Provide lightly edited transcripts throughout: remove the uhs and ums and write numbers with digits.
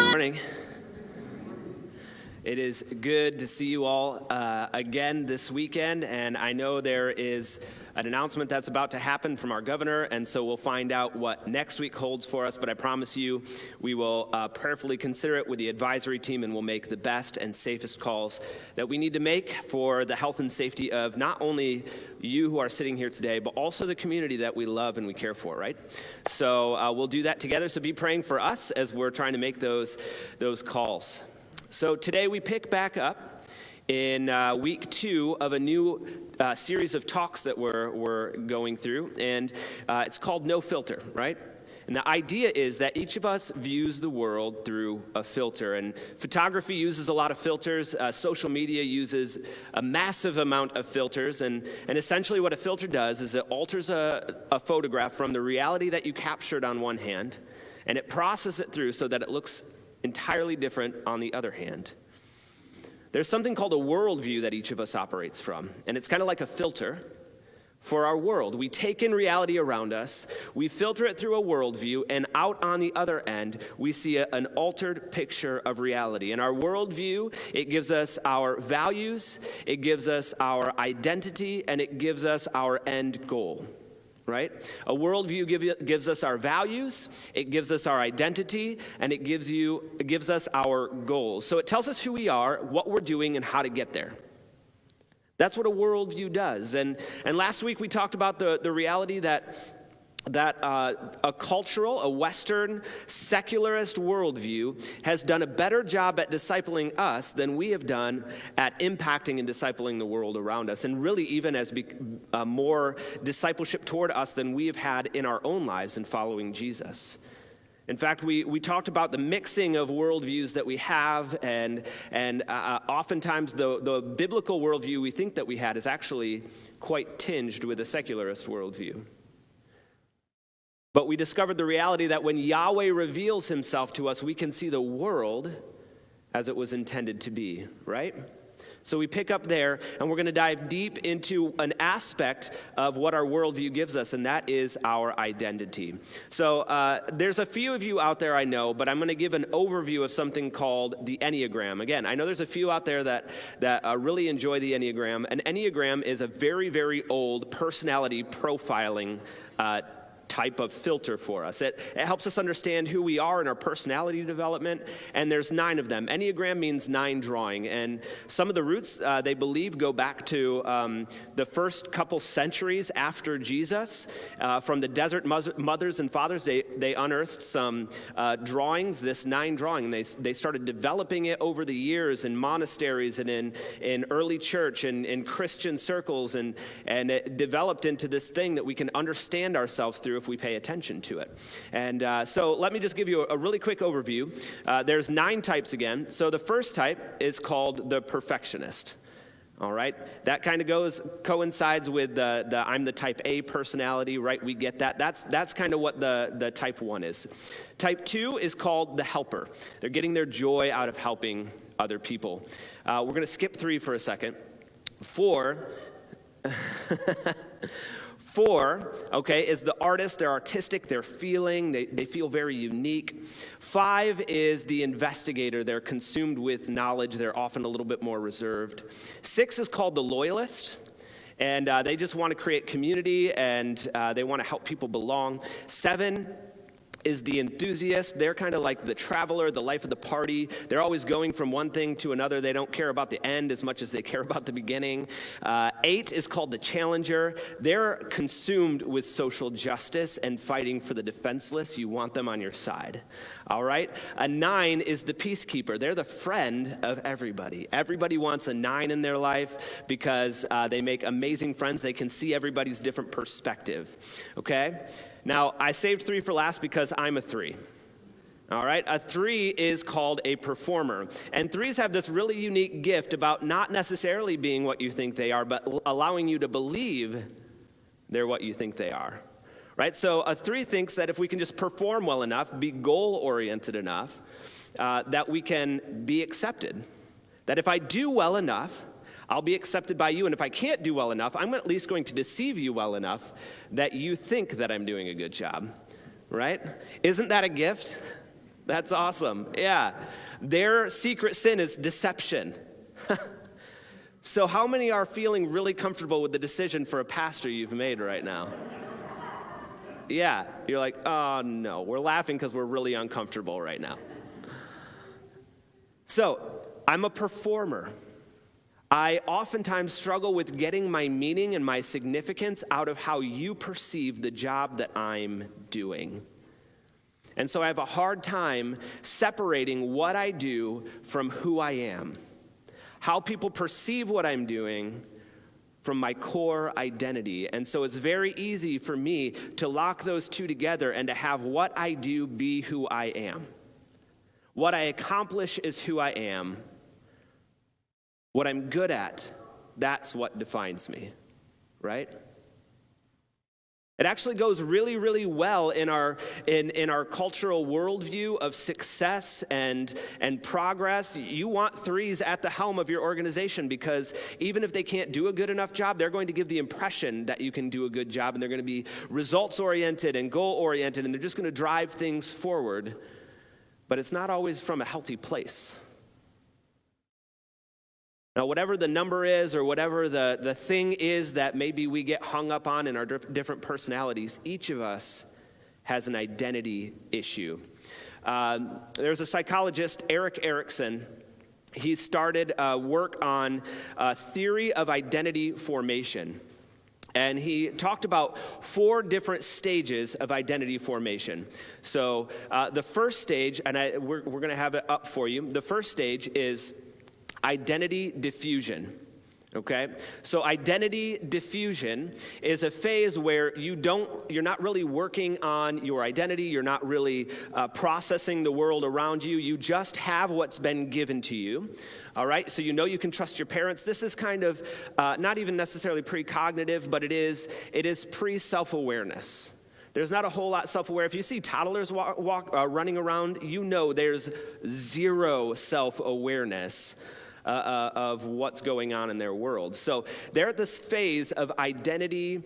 Morning. It is good to see you all again this weekend, and I know there is an announcement that's about to happen from our governor, and so we'll find out what next week holds for us, but I promise you we will prayerfully consider it with the advisory team, and we'll make the best and safest calls that we need to make for the health and safety of not only you who are sitting here today, but also the community that we love and we care for, right? So we'll do that together, so be praying for us as we're trying to make those calls. So today we pick back up in week 2 of a new series of talks that we're going through, and it's called No Filter, right? And the idea is that each of us views the world through a filter, and photography uses a lot of filters, social media uses a massive amount of filters, and essentially what a filter does is it alters a photograph from the reality that you captured on one hand, and it processes it through so that it looks entirely different on the other hand. There's something called a worldview that each of us operates from, and it's kind of like a filter for our world. We take in reality around us, we filter it through a worldview, and out on the other end, we see an altered picture of reality. And our worldview, it gives us our values, it gives us our identity, and it gives us our end goal. Right? A worldview gives us our values, it gives us our identity, and it gives us our goals. So it tells us who we are, what we're doing, and how to get there. That's what a worldview does. And last week we talked about the reality that a cultural, a Western, secularist worldview has done a better job at discipling us than we have done at impacting and discipling the world around us, and really even as more discipleship toward us than we have had in our own lives in following Jesus. In fact, we talked about the mixing of worldviews that we have, and oftentimes the biblical worldview we think that we had is actually quite tinged with a secularist worldview. But we discovered the reality that when Yahweh reveals himself to us, we can see the world as it was intended to be, right? So we pick up there, and we're going to dive deep into an aspect of what our worldview gives us, and that is our identity. So there's a few of you out there I know, but I'm going to give an overview of something called the Enneagram. Again, I know there's a few out there that really enjoy the Enneagram. An Enneagram is a very, very old personality profiling type of filter for us. It helps us understand who we are in our personality development, and there's 9 of them. Enneagram means 9 drawing, and some of the roots, they believe, go back to the first couple centuries after Jesus. From the desert mothers and fathers, they unearthed some drawings, this 9 drawing. They started developing it over the years in monasteries and in early church and in Christian circles, and it developed into this thing that we can understand ourselves through if we pay attention to it. And so let me just give you a really quick overview. There's 9 types again. So the first type is called the perfectionist. All right, that kind of coincides with the I'm the type A personality, right? We get that. That's kind of what the type 1 is. Type 2 is called the helper. They're getting their joy out of helping other people. We're going to skip 3 for a second. 4 okay, is the artist. They're artistic, they're feeling, they feel very unique. 5 is the investigator. They're consumed with knowledge. They're often a little bit more reserved. 6 is called the loyalist, and they just want to create community, and they want to help people belong. 7 is the enthusiast. They're kind of like the traveler, the life of the party. They're always going from one thing to another. They don't care about the end as much as they care about the beginning. 8 is called the challenger. They're consumed with social justice and fighting for the defenseless. You want them on your side. All right? A 9 is the peacekeeper. They're the friend of everybody. Everybody wants a 9 in their life because they make amazing friends. They can see everybody's different perspective. Okay? Now, I saved 3 for last because I'm a 3. All right? A 3 is called a performer. And 3s have this really unique gift about not necessarily being what you think they are, but allowing you to believe they're what you think they are. Right? So a 3 thinks that if we can just perform well enough, be goal-oriented enough, that we can be accepted. That if I do well enough, I'll be accepted by you, and if I can't do well enough, I'm at least going to deceive you well enough that you think that I'm doing a good job, right? Isn't that a gift? That's awesome. Yeah. Their secret sin is deception. So how many are feeling really comfortable with the decision for a pastor you've made right now? Yeah. You're like, oh, no. We're laughing because we're really uncomfortable right now. So I'm a performer. I oftentimes struggle with getting my meaning and my significance out of how you perceive the job that I'm doing. And so I have a hard time separating what I do from who I am, how people perceive what I'm doing from my core identity. And so it's very easy for me to lock those two together and to have what I do be who I am. What I accomplish is who I am. What I'm good at, that's what defines me, right? It actually goes really, really well in our cultural worldview of success and progress. You want threes at the helm of your organization because even if they can't do a good enough job, they're going to give the impression that you can do a good job, and they're going to be results-oriented and goal-oriented, and they're just going to drive things forward. But it's not always from a healthy place. Now, whatever the number is or whatever the thing is that maybe we get hung up on in our different personalities, each of us has an identity issue. There's a psychologist, Erik Erikson. He started work on theory of identity formation. And he talked about 4 different stages of identity formation. So the first stage, and we're going to have it up for you. The first stage is identity diffusion, okay? So identity diffusion is a phase where you're not really working on your identity, you're not really processing the world around you, you just have what's been given to you, all right? So you know you can trust your parents. This is kind of not even necessarily precognitive, but it is pre-self-awareness. There's not a whole lot self-aware. If you see toddlers running around, you know there's zero self-awareness of what's going on in their world. So they're at this phase of identity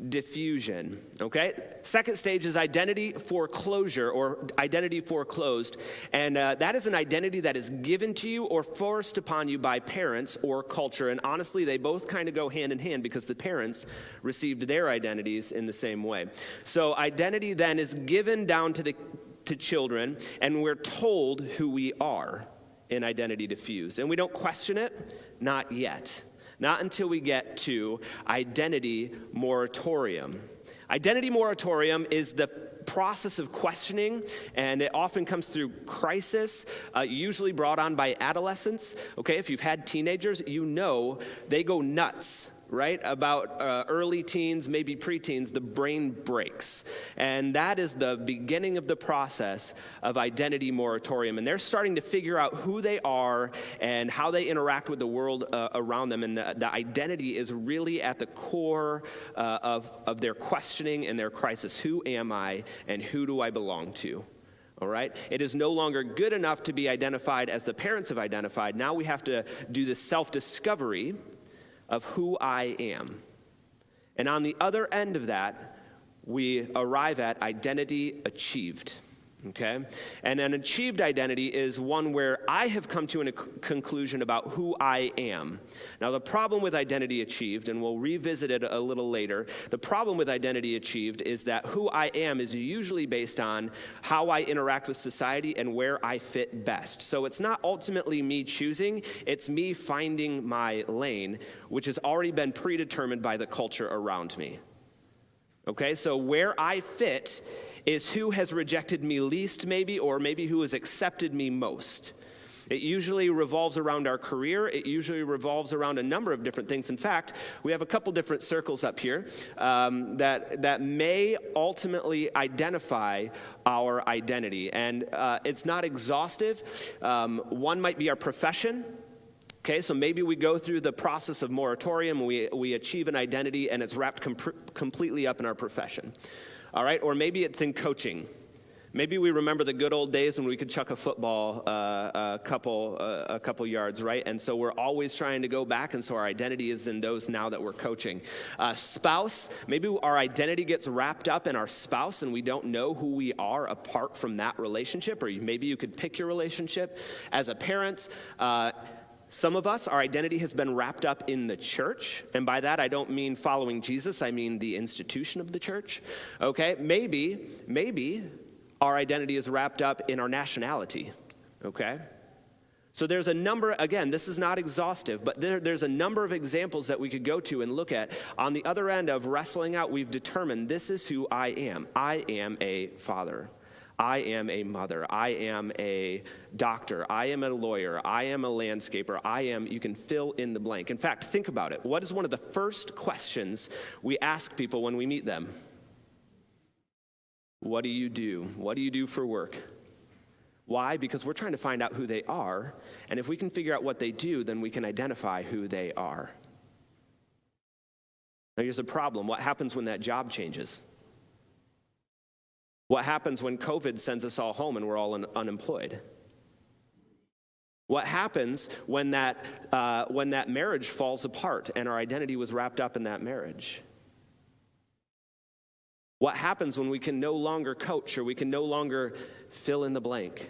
diffusion, okay? Second stage is identity foreclosure or identity foreclosed. And that is an identity that is given to you or forced upon you by parents or culture. And honestly, they both kind of go hand in hand because the parents received their identities in the same way. So identity then is given down to children, and we're told who we are in identity diffused. And we don't question it, not yet. Not until we get to identity moratorium. Identity moratorium is the process of questioning, and it often comes through crisis, usually brought on by adolescents. Okay, if you've had teenagers, you know they go nuts, right? About early teens, maybe preteens, the brain breaks. And that is the beginning of the process of identity moratorium. And they're starting to figure out who they are and how they interact with the world around them. And the identity is really at the core of their questioning and their crisis. Who am I and who do I belong to? All right? It is no longer good enough to be identified as the parents have identified. Now we have to do the self-discovery of who I am. And on the other end of that, we arrive at identity achieved. Okay? And an achieved identity is one where I have come to a conclusion about who I am. Now, the problem with identity achieved, and we'll revisit it a little later, the problem with identity achieved is that who I am is usually based on how I interact with society and where I fit best. So it's not ultimately me choosing, it's me finding my lane, which has already been predetermined by the culture around me. Okay, so where I fit is who has rejected me least maybe, or maybe who has accepted me most. It usually revolves around our career. It usually revolves around a number of different things. In fact, we have a couple different circles up here that may ultimately identify our identity. And it's not exhaustive. One might be our profession. Okay, so maybe we go through the process of moratorium, we achieve an identity, and it's wrapped completely up in our profession. All right, or maybe it's in coaching. Maybe we remember the good old days when we could chuck a football a couple yards, right? And so we're always trying to go back, and so our identity is in those now that we're coaching. Spouse, maybe our identity gets wrapped up in our spouse, and we don't know who we are apart from that relationship, or maybe you could pick your relationship. As a parent, some of us, our identity has been wrapped up in the church, and by that I don't mean following Jesus, I mean the institution of the church, okay? Maybe our identity is wrapped up in our nationality, okay? So there's a number, again, this is not exhaustive, but there's a number of examples that we could go to and look at. On the other end of wrestling out, we've determined this is who I am. I am a father. I am a mother. I am a doctor. I am a lawyer. I am a landscaper. you can fill in the blank. In fact, think about it. What is one of the first questions we ask people when we meet them? What do you do? What do you do for work? Why? Because we're trying to find out who they are, and if we can figure out what they do, then we can identify who they are. Now here's the problem. What happens when that job changes? What happens when COVID sends us all home and we're all unemployed? What happens when that marriage falls apart and our identity was wrapped up in that marriage? What happens when we can no longer coach or we can no longer fill in the blank?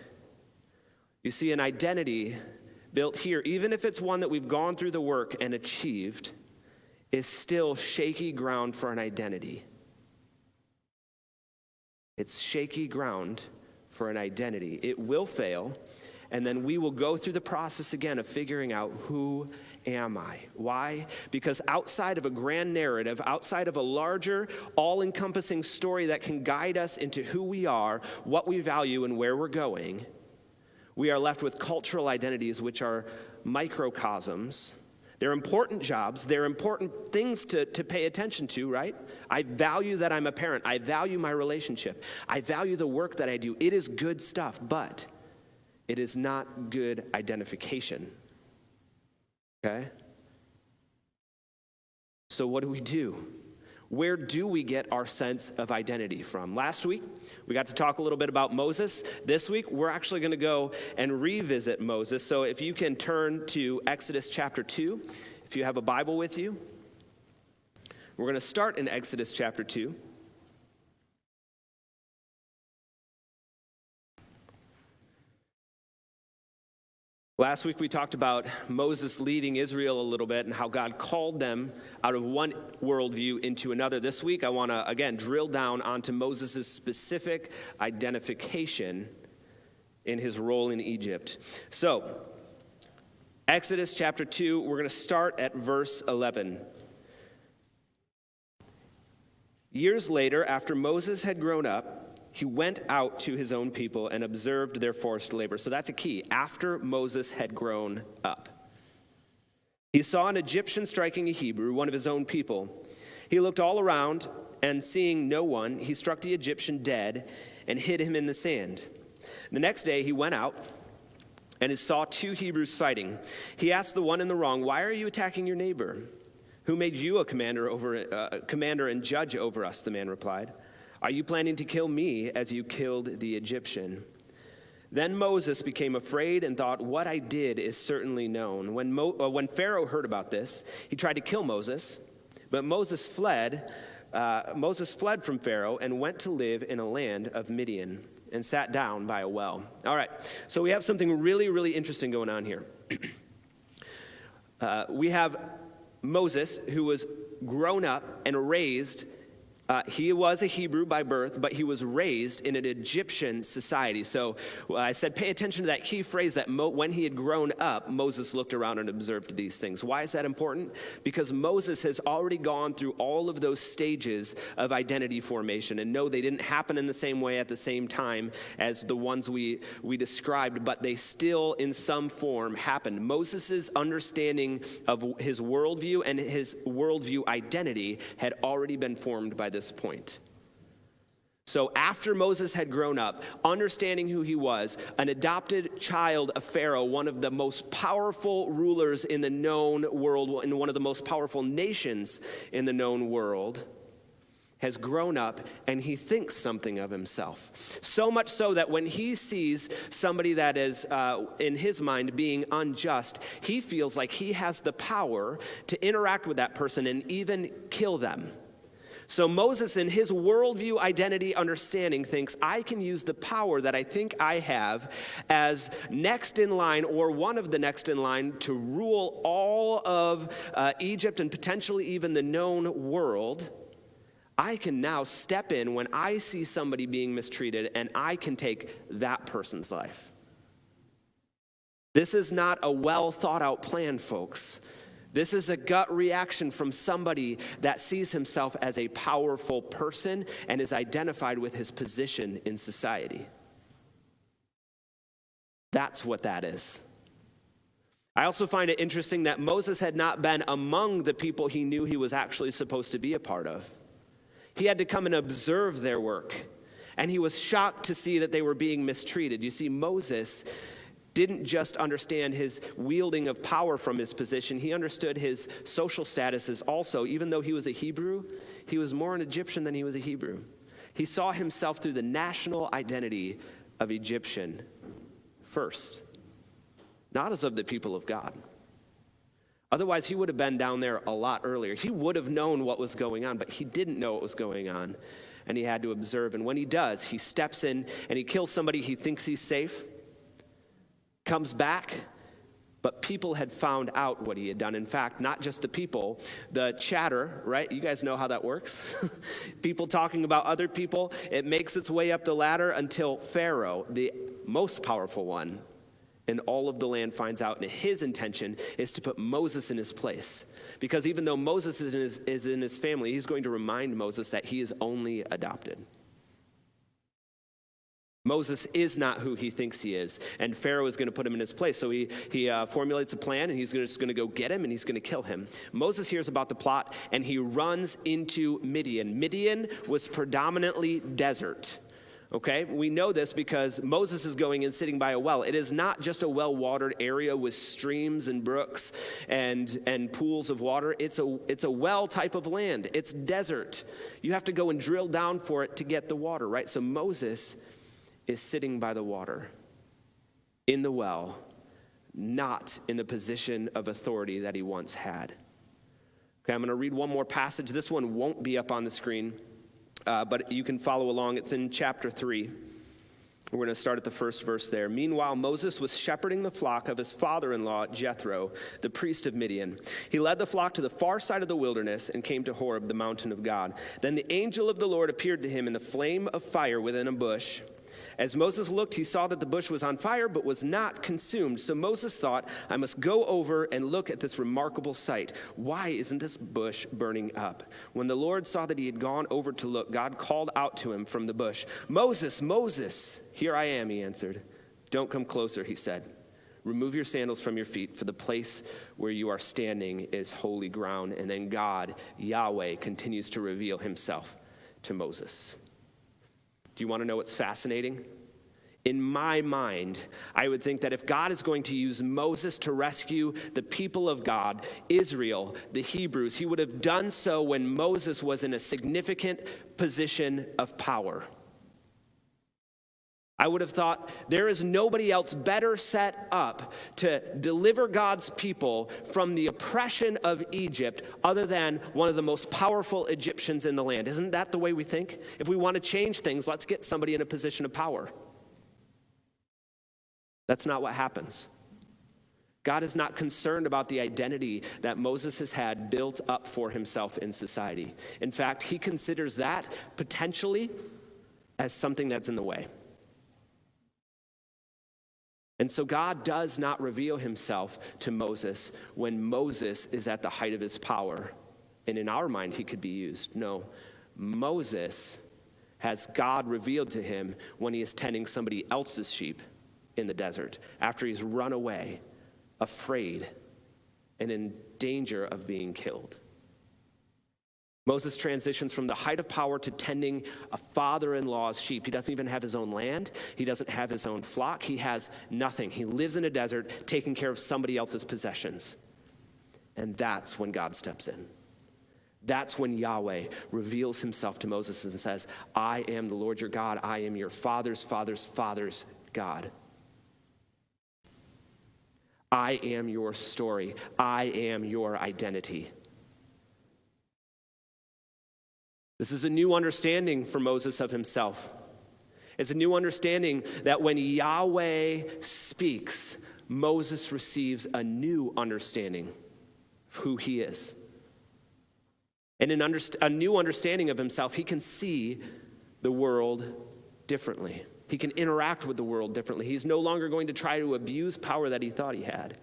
You see, an identity built here, even if it's one that we've gone through the work and achieved, is still shaky ground for an identity. It's shaky ground for an identity. It will fail, and then we will go through the process again of figuring out who am I? Why? Because outside of a grand narrative, outside of a larger, all-encompassing story that can guide us into who we are, what we value, and where we're going, we are left with cultural identities which are microcosms. They're important jobs. They're important things to pay attention to, right? I value that I'm a parent. I value my relationship. I value the work that I do. It is good stuff, but it is not good identification. Okay? So what do we do? Where do we get our sense of identity from? Last week, we got to talk a little bit about Moses. This week, we're actually going to go and revisit Moses. So if you can turn to Exodus chapter 2, if you have a Bible with you. We're going to start in Exodus chapter 2. Last week we talked about Moses leading Israel a little bit and how God called them out of one worldview into another. This week I want to, again, drill down onto Moses' specific identification in his role in Egypt. So, Exodus chapter 2, we're going to start at verse 11. Years later, after Moses had grown up, he went out to his own people and observed their forced labor. So that's a key. After Moses had grown up, he saw an Egyptian striking a Hebrew, one of his own people. He looked all around, and seeing no one, he struck the Egyptian dead and hid him in the sand. The next day he went out and he saw two Hebrews fighting. He asked the one in the wrong, "Why are you attacking your neighbor? Who made you a commander and judge over us?" The man replied. "Are you planning to kill me as you killed the Egyptian?" Then Moses became afraid and thought, "What I did is certainly known." When Pharaoh heard about this, he tried to kill Moses, but Moses fled from Pharaoh and went to live in a land of Midian and sat down by a well. All right, so we have something really, really interesting going on here. We have Moses, who was grown up and raised. He was a Hebrew by birth, but he was raised in an Egyptian society. So I said, pay attention to that key phrase that when he had grown up, Moses looked around and observed these things. Why is that important? Because Moses has already gone through all of those stages of identity formation. And no, they didn't happen in the same way at the same time as the ones we described, but they still in some form happened. Moses' understanding of his worldview and his worldview identity had already been formed by this point. So after Moses had grown up, understanding who he was, an adopted child of Pharaoh, one of the most powerful rulers in the known world, in one of the most powerful nations in the known world, has grown up and he thinks something of himself. So much so that when he sees somebody that is, in his mind, being unjust, he feels like he has the power to interact with that person and even kill them. So Moses, in his worldview, identity, understanding, thinks, I can use the power that I think I have as next in line or one of the next in line to rule all of Egypt and potentially even the known world. I can now step in when I see somebody being mistreated and I can take that person's life. This is not a well thought out plan, folks. This is a gut reaction from somebody that sees himself as a powerful person and is identified with his position in society. That's what that is. I also find it interesting that Moses had not been among the people he knew he was actually supposed to be a part of. He had to come and observe their work, and he was shocked to see that they were being mistreated. You see, Moses didn't just understand his wielding of power from his position, he understood his social statuses also. Even though he was a Hebrew, he was more an Egyptian than he was a Hebrew. He saw himself through the national identity of Egyptian first, not as of the people of God. Otherwise, he would have been down there a lot earlier. He would have known what was going on, but he didn't know what was going on, and he had to observe. And when he does, he steps in and he kills somebody he thinks he's safe, comes back, but people had found out what he had done. In fact, not just the people, the chatter, right? You guys know how that works. People talking about other people. It makes its way up the ladder until Pharaoh, the most powerful one in all of the land, finds out, and his intention is to put Moses in his place. Because even though Moses is in his family, he's going to remind Moses that he is only adopted. Moses is not who he thinks he is, and Pharaoh is going to put him in his place. So he formulates a plan, and he's just going to go get him, and he's going to kill him. Moses hears about the plot, and he runs into Midian. Midian was predominantly desert. Okay, we know this because Moses is going and sitting by a well. It is not just a well-watered area with streams and brooks and pools of water. It's a well type of land. It's desert. You have to go and drill down for it to get the water, right? So Moses is sitting by the water, in the well, not in the position of authority that he once had. Okay, I'm going to read one more passage. This one won't be up on the screen. But you can follow along. It's in chapter 3. We're going to start at the first verse there. Meanwhile, Moses was shepherding the flock of his father-in-law, Jethro, the priest of Midian. He led the flock to the far side of the wilderness and came to Horeb, the mountain of God. Then the angel of the Lord appeared to him in the flame of fire within a bush. As Moses looked, he saw that the bush was on fire but was not consumed. So Moses thought, I must go over and look at this remarkable sight. Why isn't this bush burning up? When the Lord saw that he had gone over to look, God called out to him from the bush, Moses, Moses. Here I am, he answered. Don't come closer, he said. Remove your sandals from your feet, for the place where you are standing is holy ground. And then God, Yahweh, continues to reveal himself to Moses. Do you want to know what's fascinating? In my mind, I would think that if God is going to use Moses to rescue the people of God, Israel, the Hebrews, he would have done so when Moses was in a significant position of power. I would have thought there is nobody else better set up to deliver God's people from the oppression of Egypt other than one of the most powerful Egyptians in the land. Isn't that the way we think? If we want to change things, let's get somebody in a position of power. That's not what happens. God is not concerned about the identity that Moses has had built up for himself in society. In fact, he considers that potentially as something that's in the way. And so God does not reveal himself to Moses when Moses is at the height of his power. And in our mind, he could be used. No, Moses has God revealed to him when he is tending somebody else's sheep in the desert, after he's run away, afraid, and in danger of being killed. Moses transitions from the height of power to tending a father-in-law's sheep. He doesn't even have his own land. He doesn't have his own flock. He has nothing. He lives in a desert taking care of somebody else's possessions. And that's when God steps in. That's when Yahweh reveals himself to Moses and says, I am the Lord your God. I am your father's father's father's God. I am your story. I am your identity. This is a new understanding for Moses of himself. It's a new understanding that when Yahweh speaks, Moses receives a new understanding of who he is. And in a new understanding of himself, he can see the world differently. He can interact with the world differently. He's no longer going to try to abuse power that he thought he had.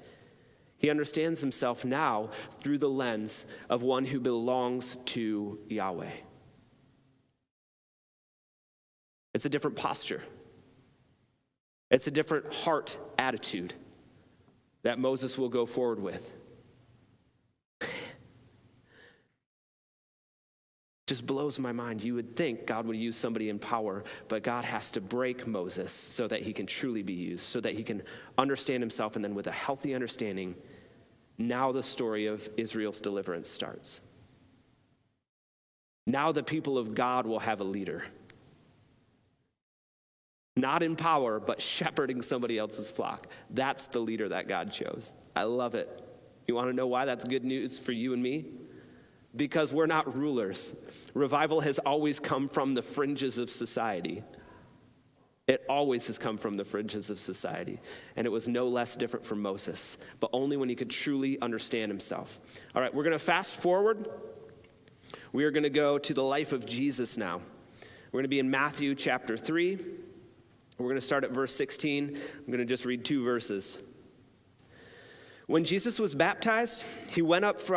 He understands himself now through the lens of one who belongs to Yahweh. It's a different posture. It's a different heart attitude that Moses will go forward with. Just blows my mind. You would think God would use somebody in power, but God has to break Moses so that he can truly be used, so that he can understand himself, and then with a healthy understanding, now the story of Israel's deliverance starts. Now the people of God will have a leader. Not in power, but shepherding somebody else's flock. That's the leader that God chose. I love it. You want to know why that's good news for you and me? Because we're not rulers. Revival has always come from the fringes of society. It always has come from the fringes of society. And it was no less different for Moses, but only when he could truly understand himself. All right, we're going to fast forward. We are going to go to the life of Jesus now. We're going to be in Matthew chapter 3. We're going to start at verse 16. I'm going to just read 2 verses. When Jesus was baptized, he went up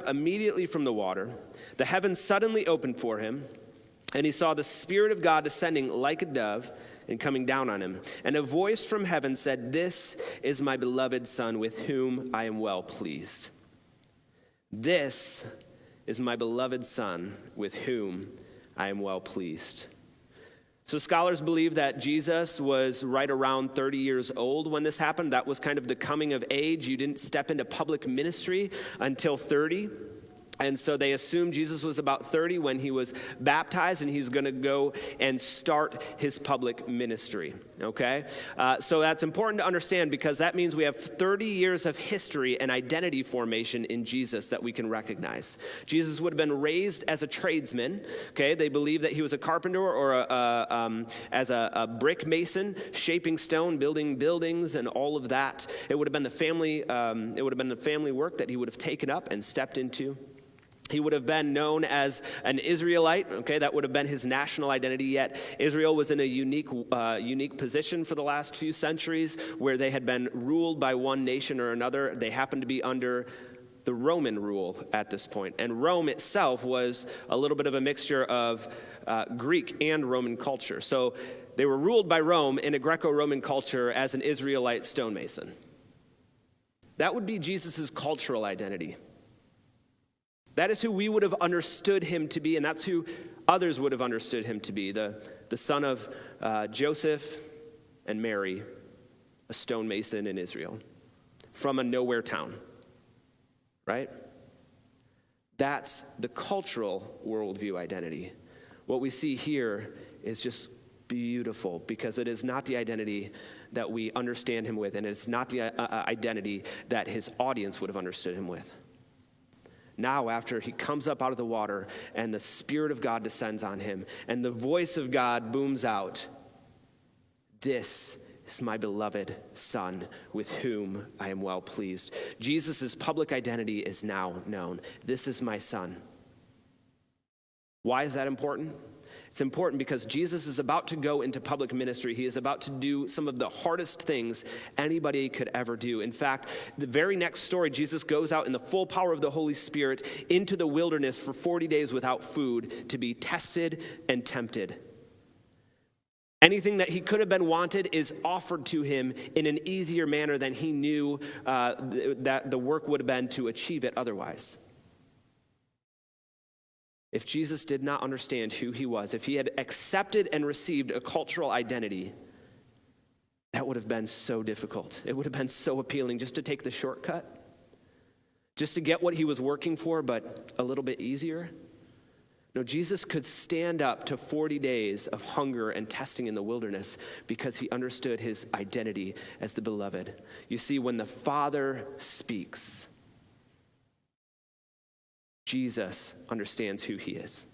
immediately from the water. The heavens suddenly opened for him, and he saw the Spirit of God descending like a dove and coming down on him. And a voice from heaven said, "This is my beloved Son, with whom I am well pleased." This is my beloved Son, with whom I am well pleased. So scholars believe that Jesus was right around 30 years old when this happened. That was kind of the coming of age. You didn't step into public ministry until 30. And so they assumed Jesus was about 30 when he was baptized, and he's going to go and start his public ministry, okay? So that's important to understand, because that means we have 30 years of history and identity formation in Jesus that we can recognize. Jesus would have been raised as a tradesman, okay? They believe that he was a carpenter or as a brick mason, shaping stone, building buildings, and all of that. It would have been the family work that he would have taken up and stepped into. He would have been known as an Israelite, okay? That would have been his national identity, yet Israel was in a unique position for the last few centuries, where they had been ruled by one nation or another. They happened to be under the Roman rule at this point. And Rome itself was a little bit of a mixture of Greek and Roman culture. So they were ruled by Rome in a Greco-Roman culture as an Israelite stonemason. That would be Jesus' cultural identity. That is who we would have understood him to be, and that's who others would have understood him to be, the son of Joseph and Mary, a stonemason in Israel, from a nowhere town, right? That's the cultural worldview identity. What we see here is just beautiful, because it is not the identity that we understand him with, and it's not the identity that his audience would have understood him with. Now, after he comes up out of the water and the Spirit of God descends on him and the voice of God booms out, "This is my beloved Son, with whom I am well pleased." Jesus' public identity is now known. This is my Son. Why is that important? It's important because Jesus is about to go into public ministry. He is about to do some of the hardest things anybody could ever do. In fact, the very next story, Jesus goes out in the full power of the Holy Spirit into the wilderness for 40 days without food to be tested and tempted. Anything that he could have been wanted is offered to him in an easier manner than he knew that the work would have been to achieve it otherwise. If Jesus did not understand who he was, if he had accepted and received a cultural identity, that would have been so difficult. It would have been so appealing just to take the shortcut, just to get what he was working for, but a little bit easier. No, Jesus could stand up to 40 days of hunger and testing in the wilderness because he understood his identity as the beloved. You see, when the Father speaks, Jesus understands who he is.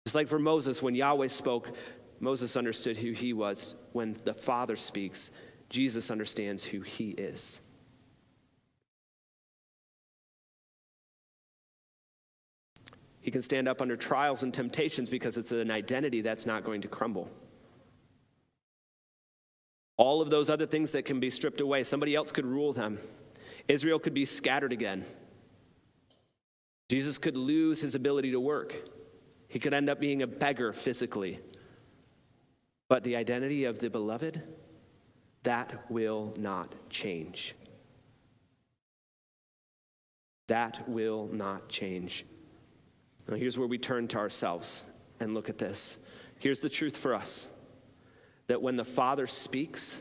Just like for Moses, when Yahweh spoke, Moses understood who he was. When the Father speaks, Jesus understands who he is. He can stand up under trials and temptations because it's an identity that's not going to crumble. All of those other things that can be stripped away, somebody else could rule them. Israel could be scattered again. Jesus could lose his ability to work. He could end up being a beggar physically. But the identity of the beloved, that will not change. That will not change. Now, here's where we turn to ourselves and look at this. Here's the truth for us, that when the Father speaks,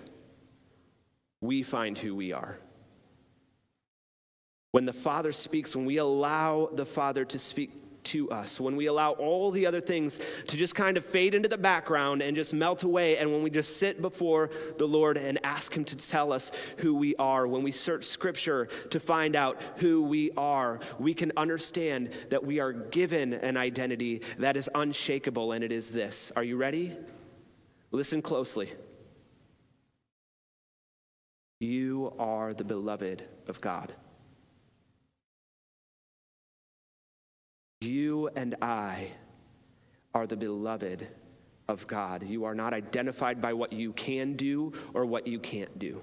we find who we are. When the Father speaks, when we allow the Father to speak to us, when we allow all the other things to just kind of fade into the background and just melt away, and when we just sit before the Lord and ask him to tell us who we are, when we search Scripture to find out who we are, we can understand that we are given an identity that is unshakable, and it is this. Are you ready? Listen closely. You are the beloved of God. You and I are the beloved of God. You are not identified by what you can do or what you can't do.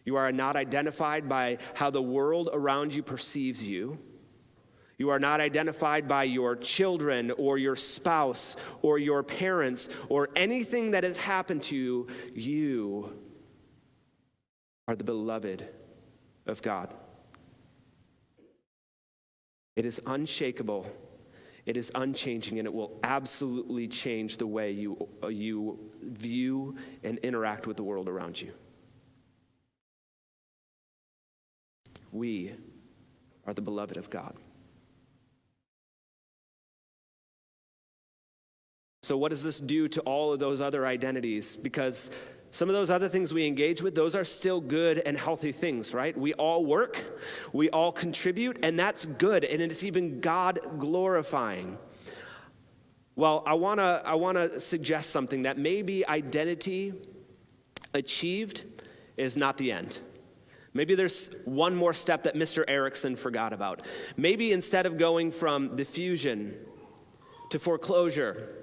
You are not identified by how the world around you perceives you. You are not identified by your children or your spouse or your parents or anything that has happened to you. You are the beloved of God. It is unshakable, it is unchanging, and it will absolutely change the way you view and interact with the world around you. We are the beloved of God. So what does this do to all of those other identities? Because some of those other things we engage with, those are still good and healthy things, right? We all work, we all contribute, and that's good, and it's even God glorifying. Well, I wanna suggest something, that maybe identity achieved is not the end. Maybe there's one more step that Mr. Erickson forgot about. Maybe instead of going from diffusion to foreclosure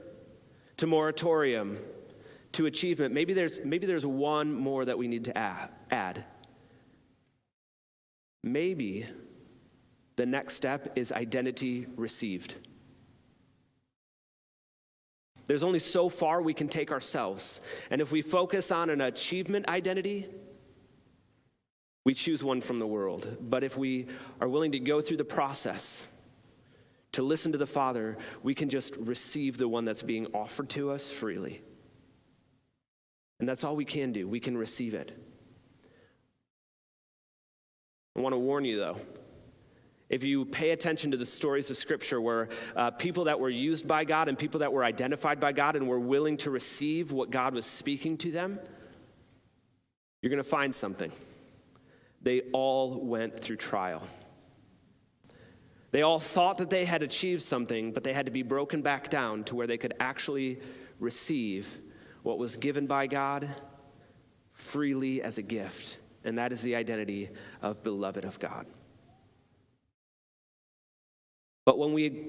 to moratorium to achievement, maybe there's one more that we need to add. Maybe the next step is identity received. There's only so far we can take ourselves, and if we focus on an achievement identity, we choose one from the world. But if we are willing to go through the process to listen to the Father, we can just receive the one that's being offered to us freely. And that's all we can do. We can receive it. I want to warn you, though. If you pay attention to the stories of Scripture where people that were used by God and people that were identified by God and were willing to receive what God was speaking to them, you're going to find something. They all went through trial. They all thought that they had achieved something, but they had to be broken back down to where they could actually receive what was given by God freely as a gift. And that is the identity of beloved of God. But when we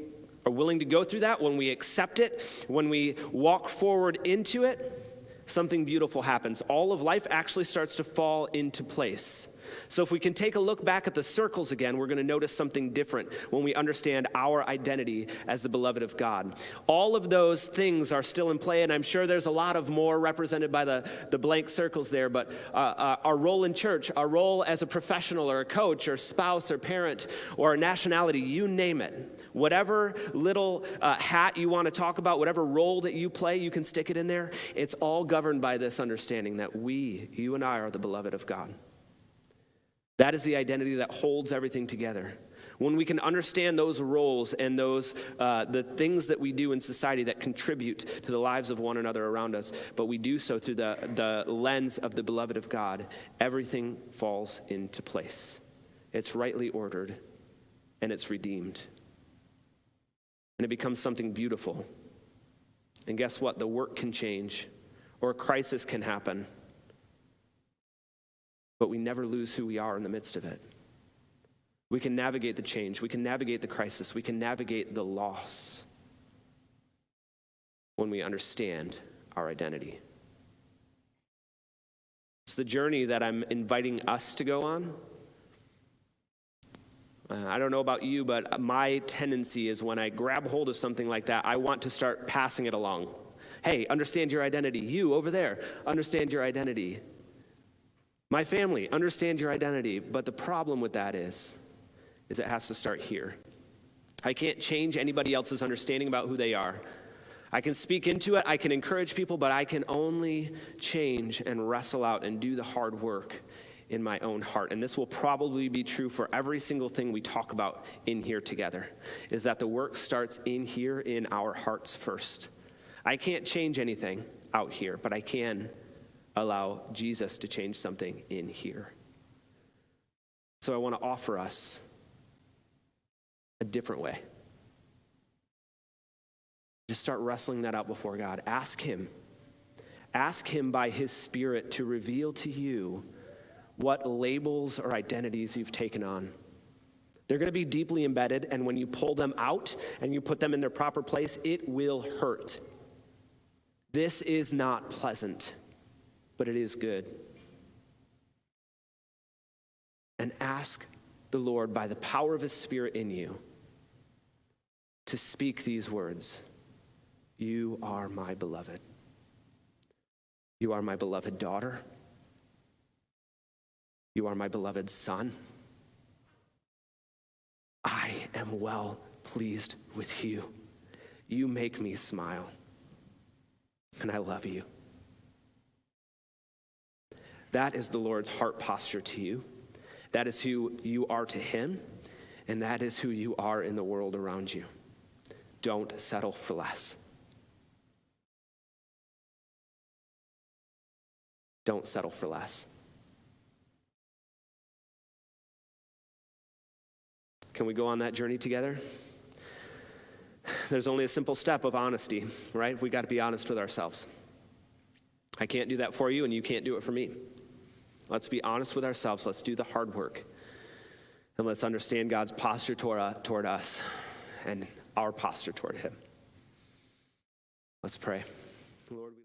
are willing to go through that, when we accept it, when we walk forward into it, something beautiful happens. All of life actually starts to fall into place. So if we can take a look back at the circles again, we're going to notice something different when we understand our identity as the beloved of God. All of those things are still in play, and I'm sure there's a lot of more represented by the blank circles there, but our role in church, our role as a professional or a coach or spouse or parent or nationality, you name it. Whatever little hat you want to talk about, whatever role that you play, you can stick it in there. It's all governed by this understanding that you and I are the beloved of God. That is the identity that holds everything together. When we can understand those roles and those the things that we do in society that contribute to the lives of one another around us, but we do so through the lens of the beloved of God, everything falls into place. It's rightly ordered, and it's redeemed. And it becomes something beautiful. And guess what? The work can change, or a crisis can happen. But we never lose who we are in the midst of it. We can navigate the change. We can navigate the crisis. We can navigate the loss when we understand our identity. It's the journey that I'm inviting us to go on. I don't know about you, but my tendency is when I grab hold of something like that, I want to start passing it along. Hey, understand your identity. You over there, understand your identity. My family, understand your identity. But the problem with that is it has to start here. I can't change anybody else's understanding about who they are. I can speak into it, I can encourage people, but I can only change and wrestle out and do the hard work in my own heart. And this will probably be true for every single thing we talk about in here together, is that the work starts in here in our hearts first. I can't change anything out here, but I can allow Jesus to change something in here. So I want to offer us a different way. Just start wrestling that out before God. Ask him by his Spirit to reveal to you what labels or identities you've taken on. They're going to be deeply embedded, and when you pull them out and you put them in their proper place, it will hurt. This is not pleasant, but it is good. And ask the Lord, by the power of his Spirit in you, to speak these words. You are my beloved. You are my beloved daughter. You are my beloved son. I am well pleased with you. You make me smile, and I love you. That is the Lord's heart posture to you. That is who you are to him, and that is who you are in the world around you. Don't settle for less. Don't settle for less. Can we go on that journey together? There's only a simple step of honesty, right? We got to be honest with ourselves. I can't do that for you, and you can't do it for me. Let's be honest with ourselves. Let's do the hard work. And let's understand God's posture toward us and our posture toward him. Let's pray. Lord, we